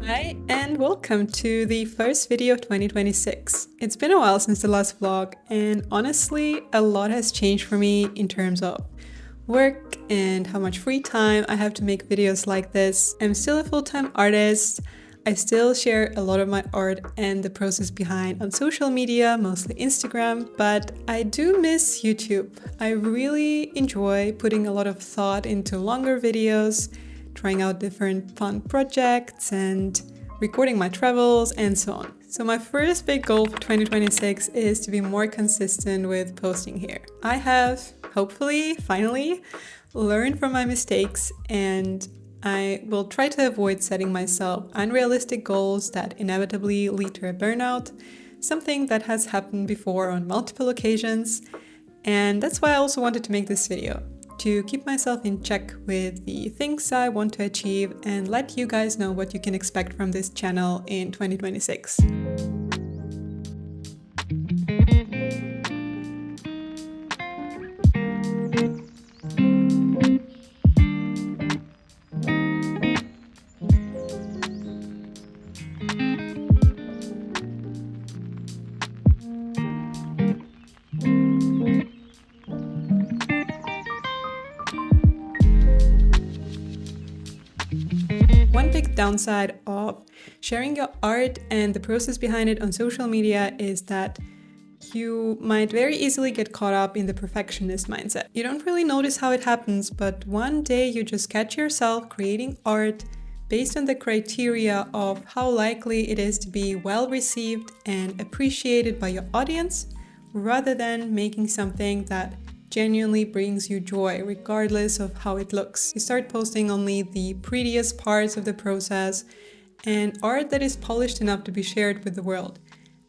Hi and welcome to the first video of 2026. It's been a while since the last vlog and honestly a lot has changed for me in terms of work and how much free time I have to make videos like this. I'm still a full-time artist. I still share a lot of my art and the process behind on social media, mostly Instagram, but I do miss YouTube. I really enjoy putting a lot of thought into longer videos, trying out different fun projects and recording my travels and so on. So my first big goal for 2026 is to be more consistent with posting here. I have, hopefully, finally, learned from my mistakes and I will try to avoid setting myself unrealistic goals that inevitably lead to a burnout, something that has happened before on multiple occasions. And that's why I also wanted to make this video, to keep myself in check with the things I want to achieve and let you guys know what you can expect from this channel in 2026. One big downside of sharing your art and the process behind it on social media is that you might very easily get caught up in the perfectionist mindset. You don't really notice how it happens, but one day you just catch yourself creating art based on the criteria of how likely it is to be well received and appreciated by your audience, rather than making something that genuinely brings you joy regardless of how it looks. You start posting only the prettiest parts of the process and art that is polished enough to be shared with the world.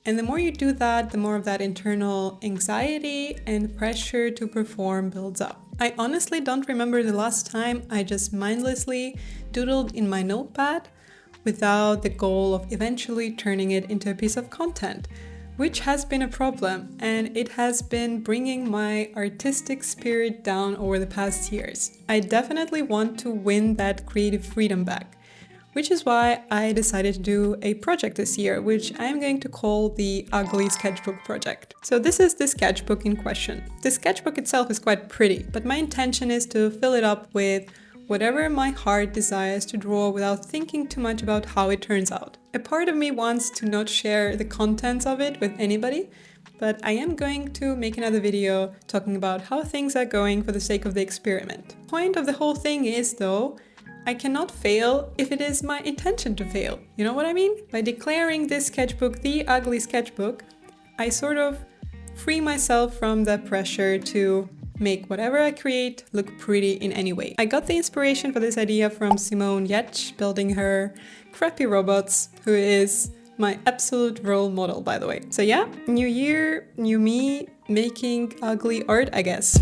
And the more you do that, the more of that internal anxiety and pressure to perform builds up. I honestly don't remember the last time I just mindlessly doodled in my notepad without the goal of eventually turning it into a piece of content, which has been a problem, and it has been bringing my artistic spirit down over the past years. I definitely want to win that creative freedom back, which is why I decided to do a project this year, which I'm going to call the Ugly Sketchbook Project. So this is the sketchbook in question. The sketchbook itself is quite pretty, but my intention is to fill it up with whatever my heart desires to draw without thinking too much about how it turns out. A part of me wants to not share the contents of it with anybody, but I am going to make another video talking about how things are going for the sake of the experiment. The point of the whole thing is, though, I cannot fail if it is my intention to fail. You know what I mean? By declaring this sketchbook the ugly sketchbook, I sort of free myself from the pressure to make whatever I create look pretty in any way. I got the inspiration for this idea from Simone Yetch building her crappy robots, who is my absolute role model, by the way. So yeah, new year, new me, making ugly art, I guess.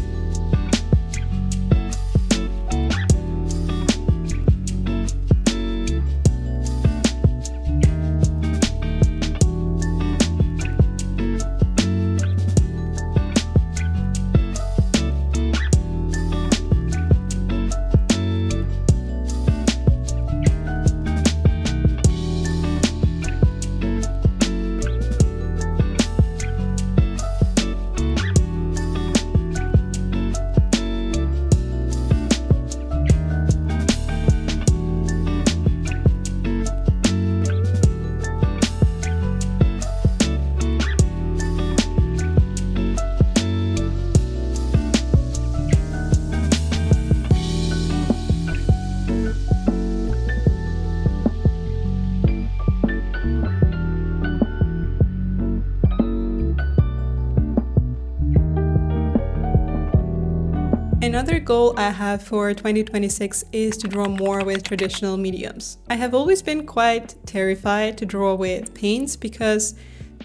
Another goal I have for 2026 is to draw more with traditional mediums. I have always been quite terrified to draw with paints because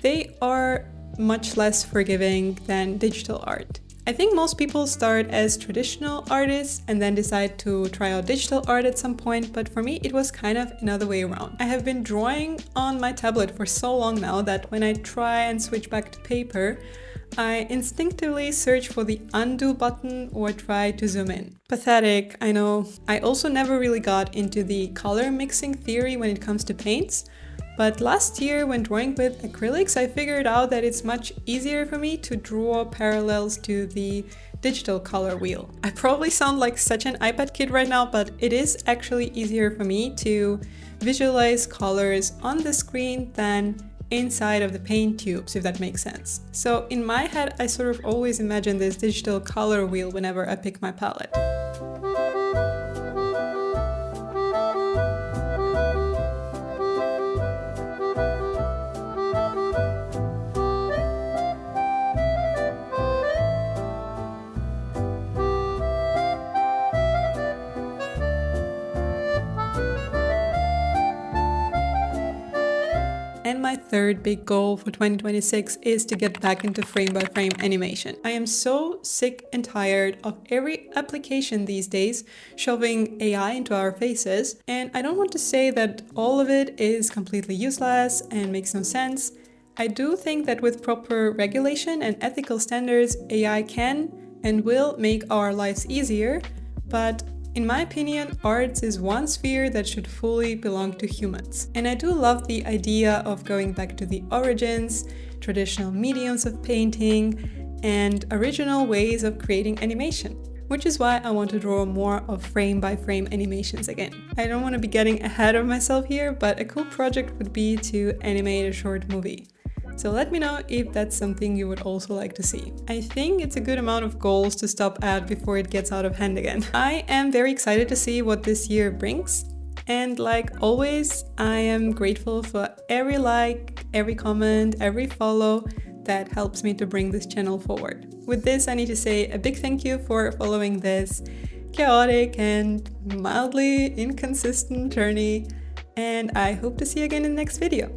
they are much less forgiving than digital art. I think most people start as traditional artists and then decide to try out digital art at some point, but for me it was kind of another way around. I have been drawing on my tablet for so long now that when I try and switch back to paper, I instinctively search for the undo button or try to zoom in. Pathetic, I know. I also never really got into the color mixing theory when it comes to paints, but last year when drawing with acrylics, I figured out that it's much easier for me to draw parallels to the digital color wheel. I probably sound like such an iPad kid right now, but it is actually easier for me to visualize colors on the screen than inside of the paint tubes, if that makes sense. So in my head, I sort of always imagine this digital color wheel whenever I pick my palette. And my third big goal for 2026 is to get back into frame-by-frame animation. I am so sick and tired of every application these days shoving AI into our faces, and I don't want to say that all of it is completely useless and makes no sense. I do think that with proper regulation and ethical standards, AI can and will make our lives easier, but in my opinion, arts is one sphere that should fully belong to humans. And I do love the idea of going back to the origins, traditional mediums of painting, and original ways of creating animation. Which is why I want to draw more of frame-by-frame animations again. I don't want to be getting ahead of myself here, but a cool project would be to animate a short movie. So let me know if that's something you would also like to see. I think it's a good amount of goals to stop at before it gets out of hand again. I am very excited to see what this year brings. And like always, I am grateful for every like, every comment, every follow that helps me to bring this channel forward. With this, I need to say a big thank you for following this chaotic and mildly inconsistent journey. And I hope to see you again in the next video.